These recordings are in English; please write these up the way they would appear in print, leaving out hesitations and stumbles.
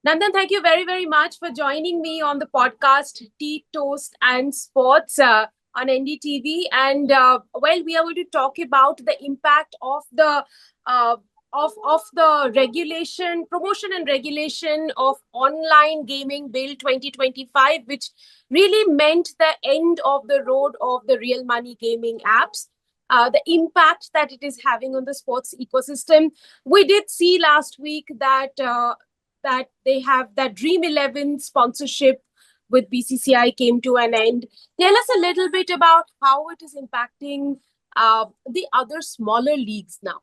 Nandan, thank you very, very much for joining me on the podcast Tea, Toast and Sports on NDTV. And we are going to talk about the impact of the uh, of the regulation, promotion and regulation of online gaming bill 2025, which really meant the end of the road of the real money gaming apps. The impact that it is having on the sports ecosystem. We did see last week that they have that Dream 11 sponsorship with BCCI came to an end. Tell us a little bit about how it is impacting the other smaller leagues now.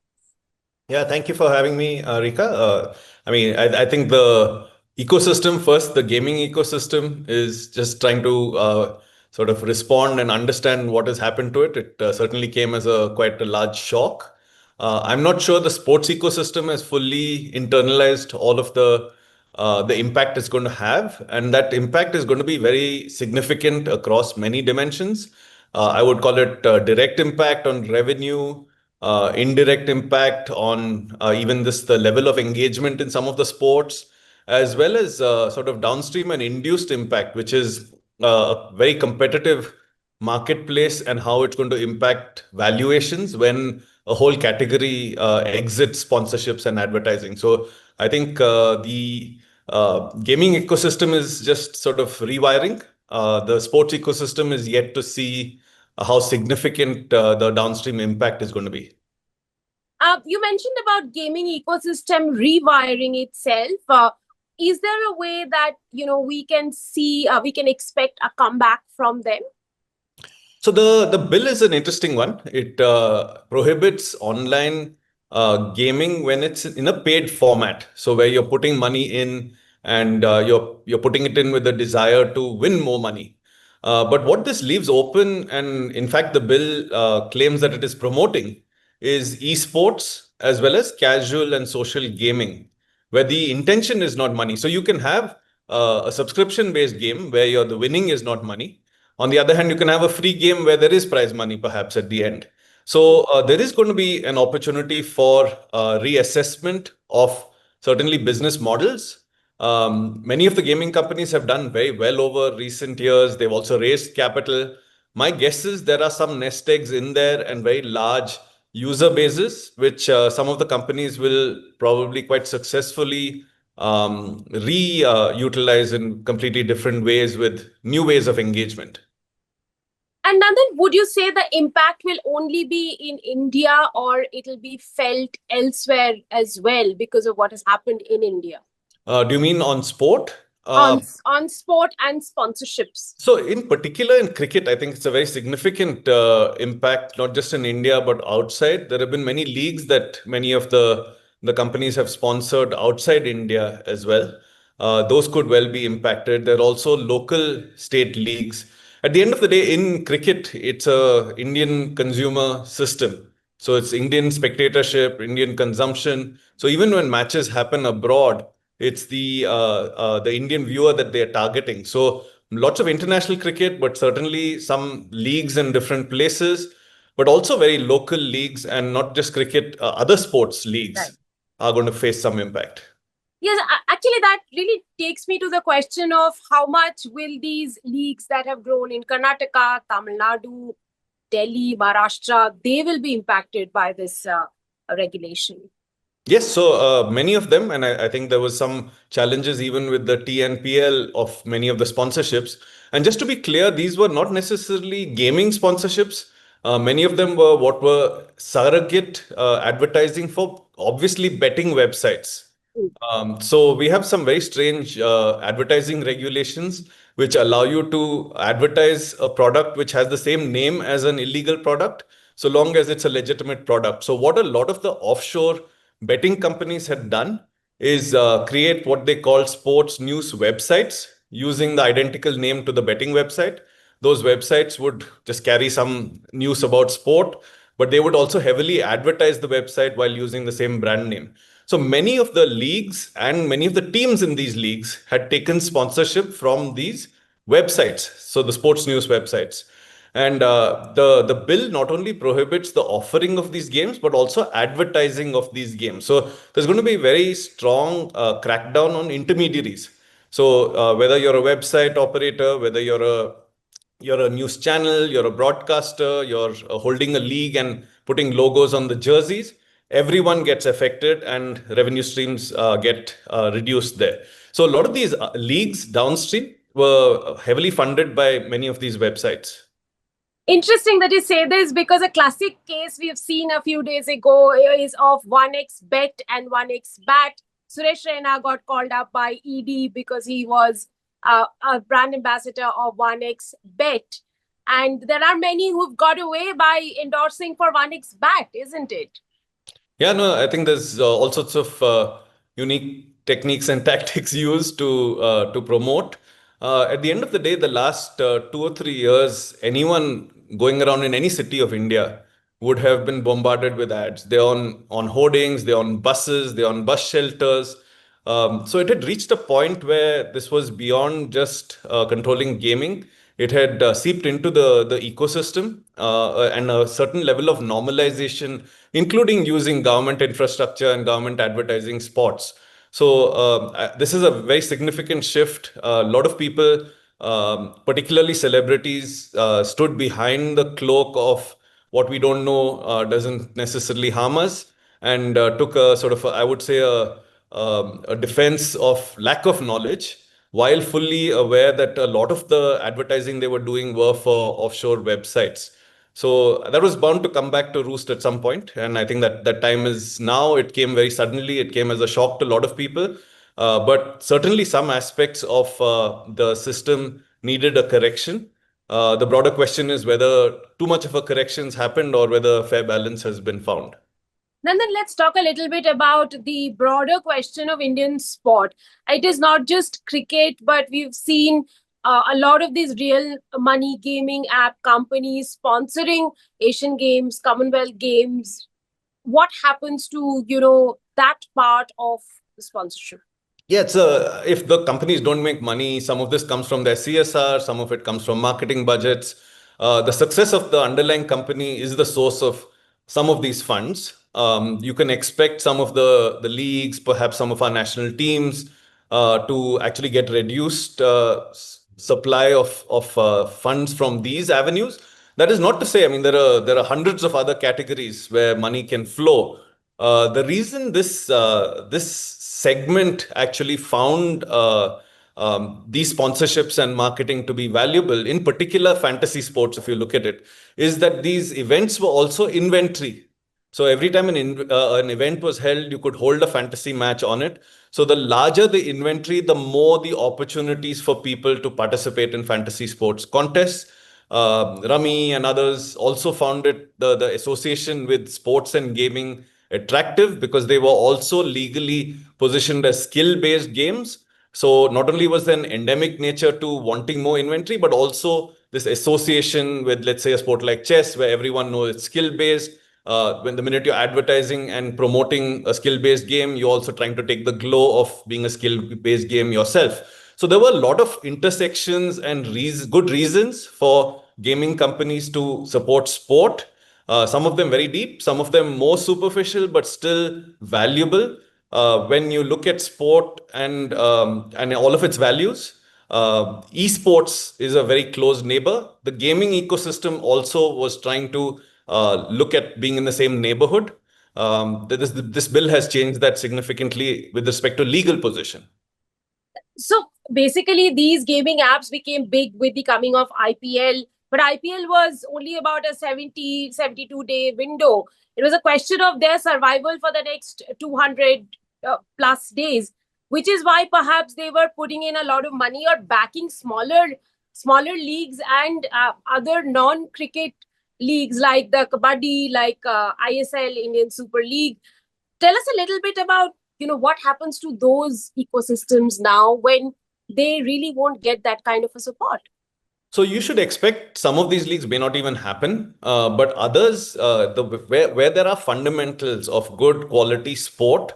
Yeah, thank you for having me, Rika. I think the ecosystem first, the gaming ecosystem is just trying to sort of respond and understand what has happened to it. It certainly came as quite a large shock. I'm not sure the sports ecosystem has fully internalized all of the impact it's going to have, and that impact is going to be very significant across many dimensions. I would call it direct impact on revenue, indirect impact on even the level of engagement in some of the sports, as well as sort of downstream and induced impact, which is a very competitive marketplace and how it's going to impact valuations when a whole category exits sponsorships and advertising. So I think the gaming ecosystem is just sort of rewiring. The sports ecosystem is yet to see how significant the downstream impact is going to be. You mentioned about gaming ecosystem rewiring itself. Is there a way that we can see we can expect a comeback from them? So the bill is an interesting one. It prohibits online gaming when it's in a paid format. So where you're putting money in and you're putting it in with the desire to win more money. But what this leaves open, and in fact the bill claims that it is promoting, is esports as well as casual and social gaming, where the intention is not money. So you can have a subscription-based game where the winning is not money. On the other hand, you can have a free game where there is prize money perhaps at the end. So there is going to be an opportunity for reassessment of certainly business models. Many of the gaming companies have done very well over recent years. They've also raised capital. My guess is there are some nest eggs in there and very large user bases, which some of the companies will probably quite successfully reutilize in completely different ways with new ways of engagement. And Nandan, would you say the impact will only be in India or it'll be felt elsewhere as well because of what has happened in India? Do you mean on sport? On sport and sponsorships. So in particular in cricket, I think it's a very significant impact, not just in India, but outside. There have been many leagues that many of the companies have sponsored outside India as well. Those could well be impacted. There are also local state leagues. At the end of the day, in cricket, it's a Indian consumer system. So it's Indian spectatorship, Indian consumption. So even when matches happen abroad, it's the Indian viewer that they are targeting. So lots of international cricket, but certainly some leagues in different places, but also very local leagues and not just cricket, other sports leagues Right. are going to face some impact. Yes, actually, that really takes me to the question of how much will these leagues that have grown in Karnataka, Tamil Nadu, Delhi, Maharashtra, they will be impacted by this regulation? Yes, so many of them, and I think there was some challenges even with the TNPL of many of the sponsorships. And just to be clear, these were not necessarily gaming sponsorships. Many of them were what were surrogate advertising for obviously betting websites. So we have some very strange advertising regulations which allow you to advertise a product which has the same name as an illegal product, so long as it's a legitimate product. So what a lot of the offshore betting companies had done is create what they call sports news websites using the identical name to the betting website. Those websites would just carry some news about sport, but they would also heavily advertise the website while using the same brand name. So many of the leagues and many of the teams in these leagues had taken sponsorship from these websites, so the sports news websites. And the bill not only prohibits the offering of these games, but also advertising of these games. So there's going to be very strong crackdown on intermediaries. So whether you're a website operator, whether you're a news channel, you're a broadcaster, you're holding a league and putting logos on the jerseys, everyone gets affected and revenue streams get reduced there. So a lot of these leagues downstream were heavily funded by many of these websites. Interesting that you say this, because a classic case we've seen a few days ago is of 1x bet and 1x bat. Suresh Raina got called up by ED because he was a brand ambassador of 1x bet. And there are many who've got away by endorsing for 1x bat, isn't it? Yeah, no, I think there's all sorts of unique techniques and tactics used to promote. At the end of the day, the last 2 or 3 years, anyone going around in any city of India would have been bombarded with ads. They're on hoardings, they're on buses, they're on bus shelters. So it had reached a point where this was beyond just controlling gaming. It had seeped into the ecosystem and a certain level of normalization, including using government infrastructure and government advertising spots. So this is a very significant shift. A lot of people, particularly celebrities, stood behind the cloak of what we don't know doesn't necessarily harm us, and took a sort of, I would say, a defense of lack of knowledge, while fully aware that a lot of the advertising they were doing were for offshore websites. So that was bound to come back to roost at some point, and I think that that time is now. It came very suddenly. It came as a shock to a lot of people, but certainly some aspects of the system needed a correction. The broader question is whether too much of a corrections happened or whether a fair balance has been found. Then let's talk a little bit about the broader question of Indian sport. It is not just cricket, but we've seen a lot of these real money gaming app companies sponsoring Asian Games, Commonwealth Games. What happens to, that part of the sponsorship? Yeah, if the companies don't make money, some of this comes from their CSR, some of it comes from marketing budgets. The success of the underlying company is the source of some of these funds. You can expect some of the leagues, perhaps some of our national teams, to actually get reduced supply of funds from these avenues. That is not to say, I mean, there are hundreds of other categories where money can flow. The reason this segment actually found these sponsorships and marketing to be valuable, in particular fantasy sports, if you look at it, is that these events were also inventory. So every time an event was held, you could hold a fantasy match on it. So the larger the inventory, the more the opportunities for people to participate in fantasy sports contests. Rummy and others also found the association with sports and gaming attractive because they were also legally positioned as skill-based games. So not only was there an endemic nature to wanting more inventory, but also this association with, let's say, a sport like chess, where everyone knows it's skill-based. When the minute you're advertising and promoting a skill-based game, you're also trying to take the glow of being a skill-based game yourself. So there were a lot of intersections and good reasons for gaming companies to support sport. Some of them very deep, some of them more superficial, but still valuable. When you look at sport and all of its values, esports is a very close neighbor. The gaming ecosystem also was trying to look at being in the same neighborhood. This bill has changed that significantly with respect to legal position. So basically, these gaming apps became big with the coming of IPL, but IPL was only about a 72-day window. It was a question of their survival for the next 200 plus days, which is why perhaps they were putting in a lot of money or backing smaller leagues and other non-cricket leagues like the Kabaddi, like ISL, Indian Super League. Tell us a little bit about what happens to those ecosystems now when they really won't get that kind of a support. So you should expect some of these leagues may not even happen, but others, where there are fundamentals of good quality sport,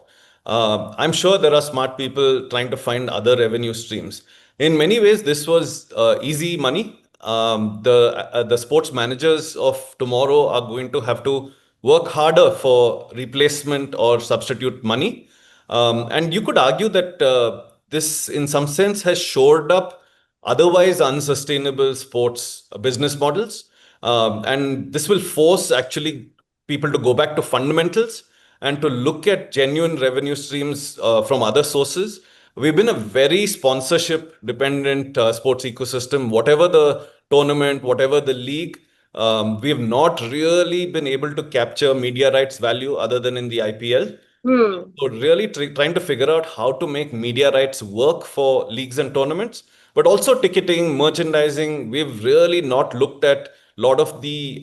I'm sure there are smart people trying to find other revenue streams. In many ways, this was easy money. the sports managers of tomorrow are going to have to work harder for replacement or substitute money. And you could argue that this, in some sense, has shored up otherwise unsustainable sports business models. And this will force actually people to go back to fundamentals and to look at genuine revenue streams from other sources. We've been a very sponsorship dependent sports ecosystem. Whatever the tournament, whatever the league, we have not really been able to capture media rights value other than in the IPL. So really trying to figure out how to make media rights work for leagues and tournaments, but also ticketing, merchandising. We've really not looked at a lot of the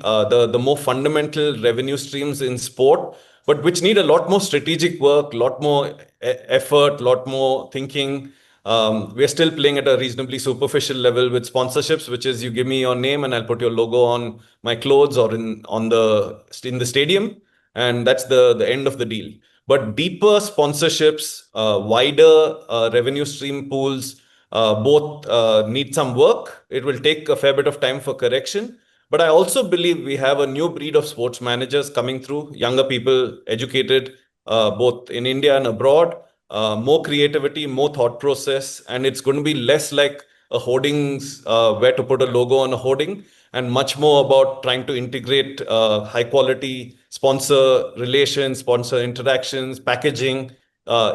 more fundamental revenue streams in sport, but which need a lot more strategic work, a lot more effort, a lot more thinking. We're still playing at a reasonably superficial level with sponsorships, which is you give me your name and I'll put your logo on my clothes or in the stadium, and that's the end of the deal. But deeper sponsorships, wider revenue stream pools, both need some work. It will take a fair bit of time for correction. But I also believe we have a new breed of sports managers coming through, younger people, educated, both in India and abroad, more creativity, more thought process, and it's going to be less like a hoardings, where to put a logo on a hoarding, and much more about trying to integrate high quality sponsor relations, sponsor interactions, packaging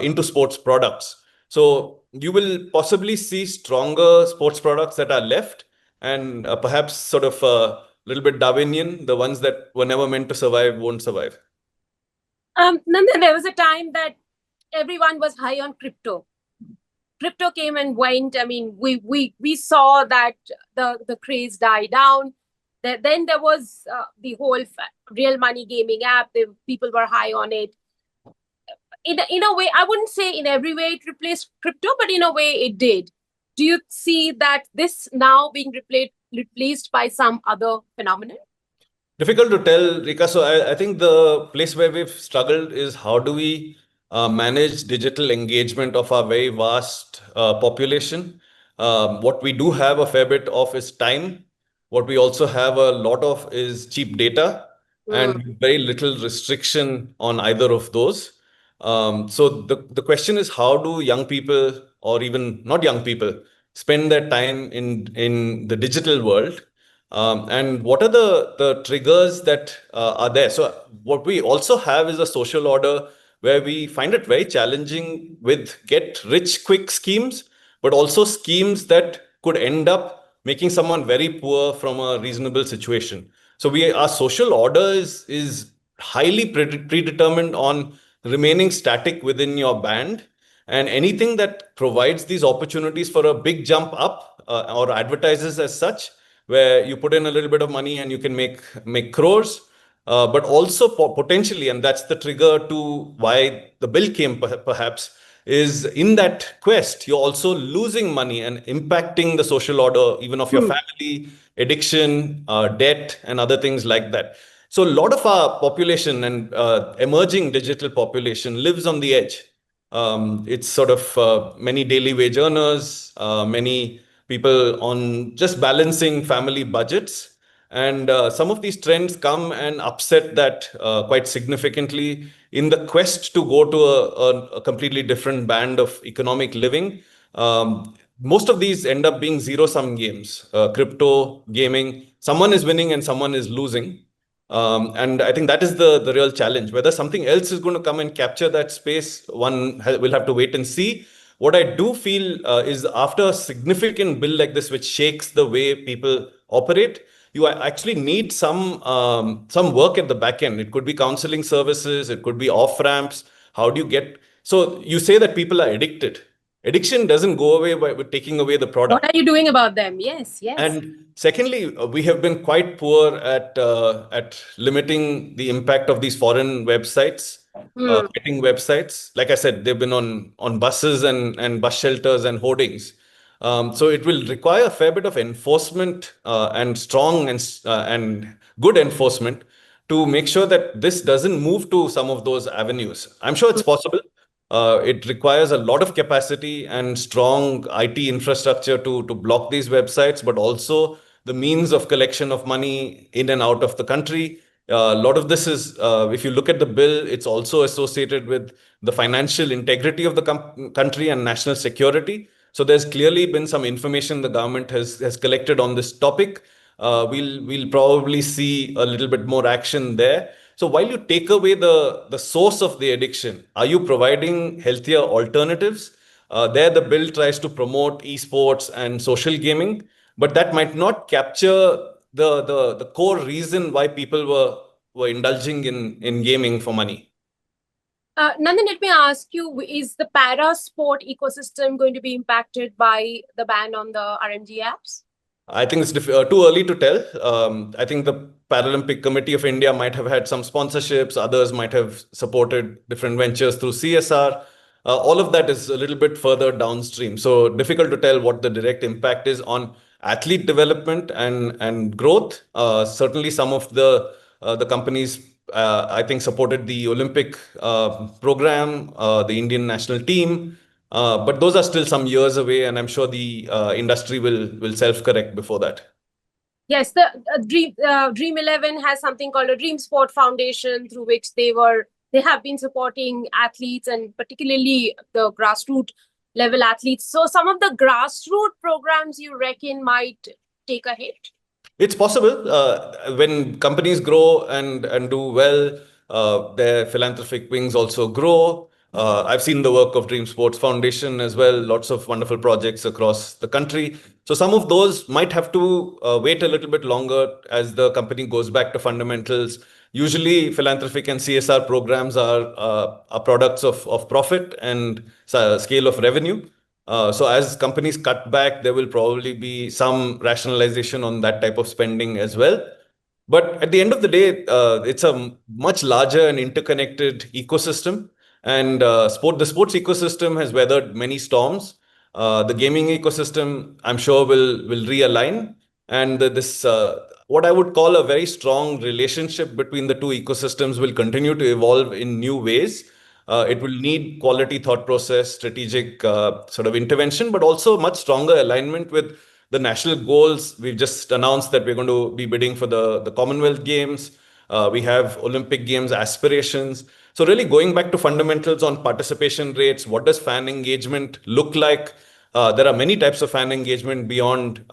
into sports products. So you will possibly see stronger sports products that are left, and perhaps sort of a little bit Darwinian, the ones that were never meant to survive won't survive. Nandan, there was a time that everyone was high on crypto. Crypto came and went. I mean, we saw that the craze die down. Then there was the whole real money gaming app. People were high on it. In a way, I wouldn't say in every way it replaced crypto, but in a way it did. Do you see that this now being replaced by some other phenomenon? Difficult to tell, Rika. So I think the place where we've struggled is how do we manage digital engagement of our very vast population. What we do have a fair bit of is time. What we also have a lot of is cheap data and very little restriction on either of those. So the question is, how do young people, or even not young people, spend their time in the digital world? And what are the triggers that are there? So what we also have is a social order where we find it very challenging with get rich quick schemes, but also schemes that could end up making someone very poor from a reasonable situation. So our social order is highly predetermined on remaining static within your band, and anything that provides these opportunities for a big jump up, or advertises as such, where you put in a little bit of money and you can make crores, but also potentially, and that's the trigger to why the bill came, perhaps, is in that quest, you're also losing money and impacting the social order, even of your family, addiction, debt, and other things like that. So a lot of our population and emerging digital population lives on the edge. It's sort of many daily wage earners, many people on just balancing family budgets. And some of these trends come and upset that quite significantly in the quest to go to a completely different band of economic living. Most of these end up being zero-sum games, crypto gaming. Someone is winning and someone is losing. And I think that is the real challenge. Whether something else is going to come and capture that space, one will have to wait and see. What I do feel is after a significant bill like this, which shakes the way people operate, you actually need some work at the back end. It could be counseling services, it could be off ramps. How do you get? So you say that people are addicted. Addiction doesn't go away by taking away the product. What are you doing about them? Yes, yes. And secondly, we have been quite poor at limiting the impact of these foreign websites, betting websites. Like I said, they've been on buses and bus shelters and hoardings. So it will require a fair bit of enforcement, and strong and good enforcement to make sure that this doesn't move to some of those avenues. I'm sure it's possible. It requires a lot of capacity and strong IT infrastructure to block these websites, but also the means of collection of money in and out of the country. A lot of this is, if you look at the bill, it's also associated with the financial integrity of the country and national security. So there's clearly been some information the government has collected on this topic. We'll probably see a little bit more action there. So while you take away the source of the addiction, are you providing healthier alternatives? There, the bill tries to promote esports and social gaming, but that might not capture the core reason why people were indulging in gaming for money. Nandan, let me ask you, is the para sport ecosystem going to be impacted by the ban on the RMG apps? I think it's too early to tell. I think the Paralympic Committee of India might have had some sponsorships. Others might have supported different ventures through CSR. All of that is a little bit further downstream. So difficult to tell what the direct impact is on athlete development and growth. Certainly, some of the companies I think supported the Olympic program, the Indian national team. But those are still some years away, and I'm sure the industry will self-correct before that. Yes, the Dream 11 has something called a Dream Sport Foundation, through which they have been supporting athletes, and particularly the grassroots level athletes. So some of the grassroots programs, you reckon, might take a hit? It's possible. When companies grow and do well, their philanthropic wings also grow. I've seen the work of Dream Sports Foundation as well, lots of wonderful projects across the country. So some of those might have to wait a little bit longer as the company goes back to fundamentals. Usually, philanthropic and CSR programs are products of profit and scale of revenue. So as companies cut back, there will probably be some rationalization on that type of spending as well. But at the end of the day, it's a much larger and interconnected ecosystem. And the sports ecosystem has weathered many storms. The gaming ecosystem, I'm sure, will realign. And this what I would call a very strong relationship between the two ecosystems will continue to evolve in new ways. It will need quality thought process, strategic sort of intervention, but also much stronger alignment with the national goals. We've just announced that we're going to be bidding for the Commonwealth Games. We have Olympic Games aspirations. So really going back to fundamentals on participation rates, what does fan engagement look like? There are many types of fan engagement beyond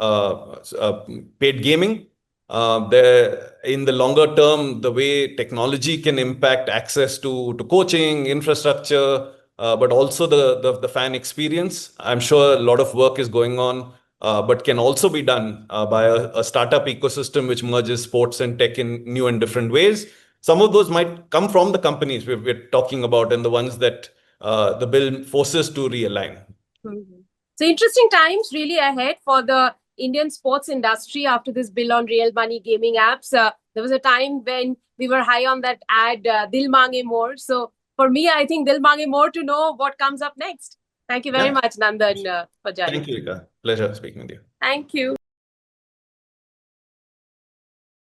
paid gaming. In the longer term, the way technology can impact access to coaching, infrastructure, but also the fan experience. I'm sure a lot of work is going on, but can also be done by a startup ecosystem which merges sports and tech in new and different ways. Some of those might come from the companies we're talking about and the ones that the bill forces to realign. Mm-hmm. So interesting times really ahead for the Indian sports industry after this bill on real money gaming apps. There was a time when we were high on that ad, Dil Mange More. So for me, I think Dil Mange More to know what comes up next. Thank you very much, Nandan, for joining. Thank you, Rika. Pleasure speaking with you. Thank you.